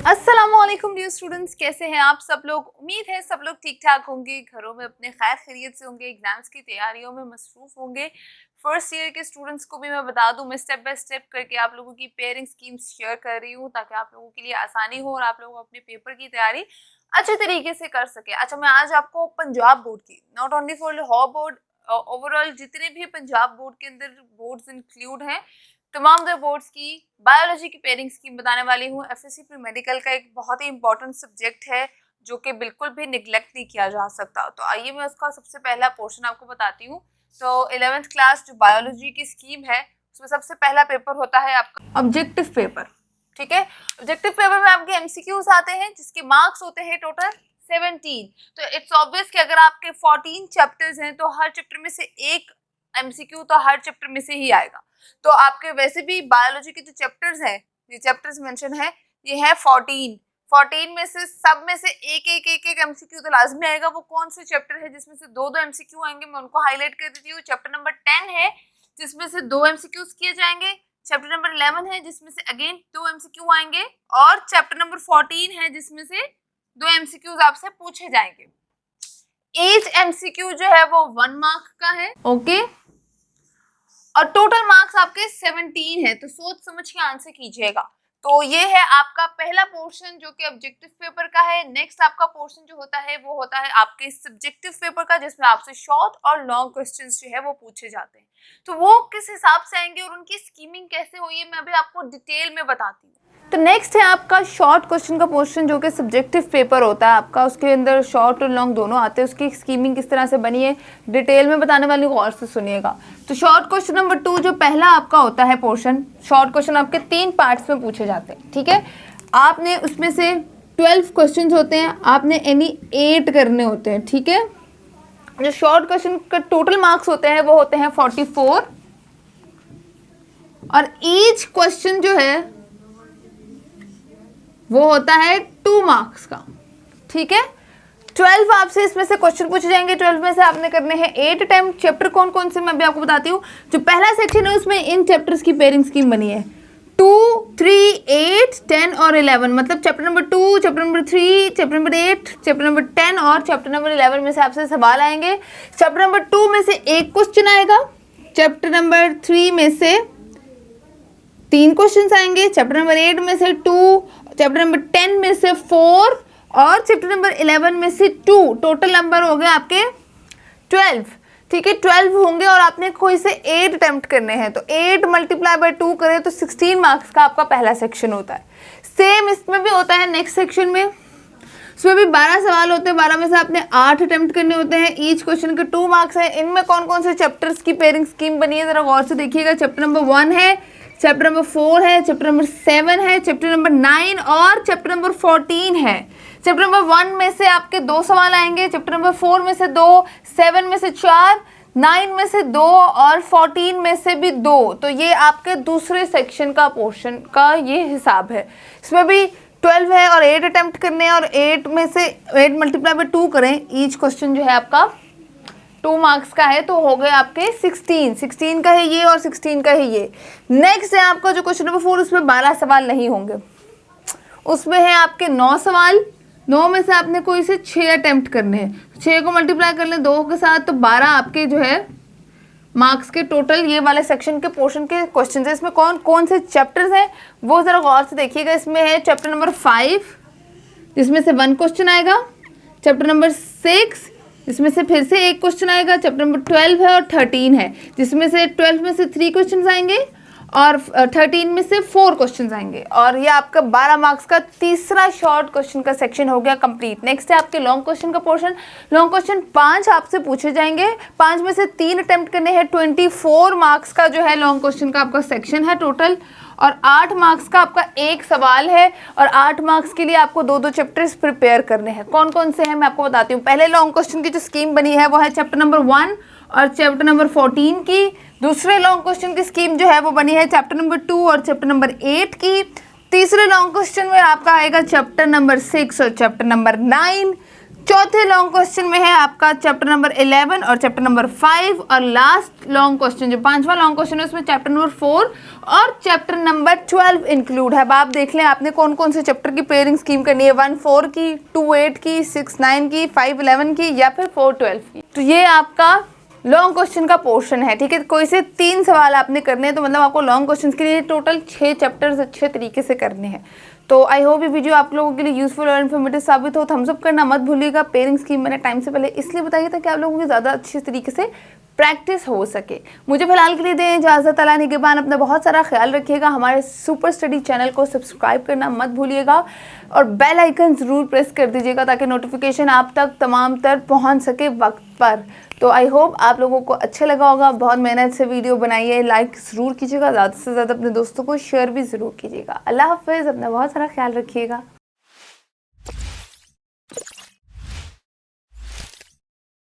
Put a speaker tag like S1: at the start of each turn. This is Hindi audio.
S1: अस्सलामुअलैकुम डियर स्टूडेंट्स, कैसे हैं आप सब लोग। उम्मीद है सब लोग ठीक ठाक होंगे, घरों में अपने खैर खैरियत से होंगे, एग्जाम्स की तैयारियों में मसरूफ होंगे। फर्स्ट ईयर के स्टूडेंट्स को भी मैं बता दूं, मैं स्टेप बाय स्टेप करके आप लोगों की पेयरिंग स्कीम्स शेयर कर रही हूँ ताकि आप लोगों के लिए आसानी हो और आप लोग अपने पेपर की तैयारी अच्छे तरीके से कर सके। अच्छा, मैं आज आपको पंजाब बोर्ड की, not only for Lahore board, overall जितने भी पंजाब बोर्ड के अंदर बोर्ड्स इंक्लूड हैं, तमाम द बोर्ड्स की बायोलॉजी की पेयरिंग स्कीम बताने वाली हूँ। एफएससी प्री मेडिकल का एक बहुत ही इंपॉर्टेंट सब्जेक्ट है जो कि बिल्कुल भी निगलेक्ट नहीं किया जा सकता। तो आइए मैं उसका सबसे पहला पोर्शन आपको बताती हूँ। तो 11th क्लास जो बायोलॉजी की स्कीम है उसमें सबसे पहला पेपर होता है आपका ऑब्जेक्टिव पेपर। ठीक है, ऑब्जेक्टिव पेपर में आपके एमसीक्यूज आते हैं जिसके मार्क्स होते हैं टोटल 17। तो इट्स ऑब्वियस कि अगर आपके 14 चैप्टर्स हैं तो हर चैप्टर में से एक एमसीक्यू तो हर चैप्टर में से ही आएगा। तो आपके वैसे भी बायोलॉजी के जो चैप्टर्स हैं, ये चैप्टर्स मेंशन है, ये है 14 में से सब में से एक एमसीक्यू तो लाजमी आएगा। वो कौन से चैप्टर है जिसमें से दो एमसीक्यू आएंगे, मैं उनको हाईलाइट कर देती हूँ। चैप्टर नंबर 10 है जिसमें से 2 एमसीक्यूज किए जाएंगे। चैप्टर नंबर 11 है जिसमें से अगेन 2 एमसीक्यू आएंगे। और चैप्टर नंबर 14 है जिसमें से 2 एमसीक्यूज आपसे पूछे जाएंगे। ईच एमसीक्यू जो है वो 1 मार्क का है। ओके, और टोटल मार्क्स आपके 17 है। तो सोच समझ के आंसर कीजिएगा। तो ये है आपका पहला पोर्शन जो कि ऑब्जेक्टिव पेपर का है। नेक्स्ट आपका पोर्शन जो होता है वो होता है आपके सब्जेक्टिव पेपर का, जिसमें आपसे शॉर्ट और लॉन्ग क्वेश्चंस जो है वो पूछे जाते हैं। तो वो किस हिसाब से आएंगे और उनकी स्कीमिंग कैसे हुई है मैं अभी आपको डिटेल में बताती हूँ। तो नेक्स्ट है आपका शॉर्ट क्वेश्चन का पोर्शन जो कि सब्जेक्टिव पेपर होता है आपका। उसके अंदर शॉर्ट और लॉन्ग दोनों आते हैं। उसकी स्कीमिंग किस तरह से बनी है डिटेल में बताने वाली हूँ, गौर से सुनिएगा। तो शॉर्ट क्वेश्चन नंबर 2 जो पहला आपका होता है पोर्शन, शॉर्ट क्वेश्चन आपके 3 पार्ट्स में पूछे जाते हैं। ठीक है, आपने उसमें से 12 क्वेश्चन होते हैं, आपने एनी 8 करने होते हैं। ठीक है, जो शॉर्ट क्वेश्चन का टोटल मार्क्स होते हैं वो होते हैं 44 और ईच क्वेश्चन जो है वो होता है 2 मार्क्स का। ठीक है, 12 आपसे इसमें से क्वेश्चन पूछे जाएंगे। 12 में से आपने करने हैं 8 अटेम्प्ट। चैप्टर कौन कौन से मैं अभी आपको बताती हूँ। जो पहला सेक्शन है उसमें इन चैप्टर्स की पेयरिंग स्कीम बनी है 2, 3, 8, 10 और 11। मतलब chapter number 2, chapter number 3, chapter number 8, chapter number 10 और चैप्टर नंबर 11 में से आपसे सवाल आएंगे। चैप्टर नंबर 2 में से एक क्वेश्चन आएगा। चैप्टर नंबर 3 में से 3 क्वेश्चन आएंगे। चैप्टर नंबर 8 में से 2, चैप्टर नंबर 10 में से 4 और चैप्टर नंबर 11 में से 2। टोटल नंबर हो गए आपके 12। ठीक है, 12 होंगे और आपने कोई से 8 अटेम्प्ट करने हैं। तो 8 मल्टीप्लाई बाय 2 करें तो 16 मार्क्स का आपका पहला सेक्शन होता है। सेम इसमें भी होता है नेक्स्ट सेक्शन में। उसमें भी 12 सवाल होते हैं। 12 में से आपने 8 अटेम्प्ट करने होते हैं। ईच क्वेश्चन के 2 मार्क्स हैं। इनमें कौन कौन से चैप्टर्स की पेयरिंग स्कीम बनी है जरा गौर से देखिएगा। चैप्टर नंबर 1 है, चैप्टर नंबर 4 है, चैप्टर नंबर 7 है, चैप्टर नंबर 9 और चैप्टर नंबर 14 है। चैप्टर नंबर 1 में से आपके 2 सवाल आएंगे। चैप्टर नंबर 4 में से 2, 7 में से 4, 9 में से 2 और 14 में से भी 2। तो ये आपके दूसरे सेक्शन का पोर्शन का ये हिसाब है। इसमें भी 12 है और 8 अटेम्प्ट करने हैं और 8 में से 8 मल्टीप्लाई बाय 2 करें। ईच क्वेश्चन जो है आपका 2 मार्क्स का है। तो हो गए आपके 16 का है ये और 16 का है ये। नेक्स्ट है आपका जो क्वेश्चन नंबर 4, उसमें 12 सवाल नहीं होंगे। उसमें है आपके 9 सवाल। 9 में से आपने कोई से 6 अटेम्प्ट करने हैं। 6 को मल्टीप्लाई कर लें 2 के साथ तो 12 आपके जो है मार्क्स के टोटल ये वाले सेक्शन के पोर्शन के क्वेश्चन है। इसमें कौन कौन से चैप्टर्स हैं वो जरा गौर से देखिएगा। इसमें है चैप्टर नंबर 5 जिसमें से 1 क्वेश्चन आएगा। चैप्टर नंबर 6 इसमें से फिर से एक क्वेश्चन आएगा। चैप्टर नंबर 12 है और 13 है जिसमें से 12 में से 3 क्वेश्चन आएंगे और 13 में से 4 क्वेश्चन आएंगे। और ये आपका 12 मार्क्स का तीसरा शॉर्ट क्वेश्चन का सेक्शन हो गया कंप्लीट। नेक्स्ट है आपके लॉन्ग क्वेश्चन का पोर्शन। लॉन्ग क्वेश्चन 5 आपसे पूछे जाएंगे। 5 में से 3 अटेम्प्ट करने हैं। 24 मार्क्स का जो है लॉन्ग क्वेश्चन का आपका सेक्शन है टोटल। और 8 मार्क्स का आपका एक सवाल है और 8 मार्क्स के लिए आपको 2-2 चैप्टर्स प्रिपेयर करने हैं। कौन कौन से हैं मैं आपको बताती हूँ। पहले लॉन्ग क्वेश्चन की जो स्कीम बनी है वो है चैप्टर नंबर 1 और चैप्टर नंबर 14 की। दूसरे लॉन्ग क्वेश्चन की स्कीम जो है वो बनी है चैप्टर नंबर 2 और चैप्टर नंबर 8 की। तीसरे लॉन्ग क्वेश्चन में आपका आएगा चैप्टर नंबर 6 और चैप्टर नंबर 9। चौथे लॉन्ग क्वेश्चन में है आपका चैप्टर नंबर 11 और चैप्टर नंबर 5, और लास्ट लॉन्ग क्वेश्चन जो 5वां लॉन्ग क्वेश्चन है उसमें चैप्टर नंबर 4 और चैप्टर नंबर 12 इंक्लूड है। अब आप देख लें आपने कौन कौन से चैप्टर की पेयरिंग स्कीम करनी है, 1-4 की, 2-8 की, 6-9 की, 5-11 की या फिर 4-12 की। तो ये आपका लॉन्ग क्वेश्चन का पोर्शन है, ठीक है। कोई से 3 सवाल आपने करने हैं, तो मतलब आपको लॉन्ग क्वेश्चन के लिए टोटल 6 चैप्टर्स अच्छे तरीके से करने हैं। तो आई होप ये वीडियो आप लोगों के लिए यूजफुल और इन्फॉर्मेटिव साबित हो। थम्स अप करना मत भूलिएगा। पेयरिंग स्कीम मैंने टाइम से पहले इसलिए बताई ताकि आप लोगों की ज़्यादा अच्छी तरीके से प्रैक्टिस हो सके। मुझे फिलहाल के लिए दें इजाज़त। अल्लाह निगहबान, अपना बहुत सारा ख्याल रखिएगा। हमारे सुपर स्टडी चैनल को सब्सक्राइब करना मत भूलिएगा और बेल आइकन ज़रूर प्रेस कर दीजिएगा ताकि नोटिफिकेशन आप तक तमाम तर पहुंच सके वक्त पर। तो आई होप आप लोगों को अच्छा लगा होगा। बहुत मेहनत से वीडियो बनाई है, लाइक ज़रूर कीजिएगा, ज़्यादा से ज़्यादा अपने दोस्तों को शेयर भी ज़रूर कीजिएगा। अल्लाह हाफ़िज़, अपना बहुत सारा ख्याल रखिएगा।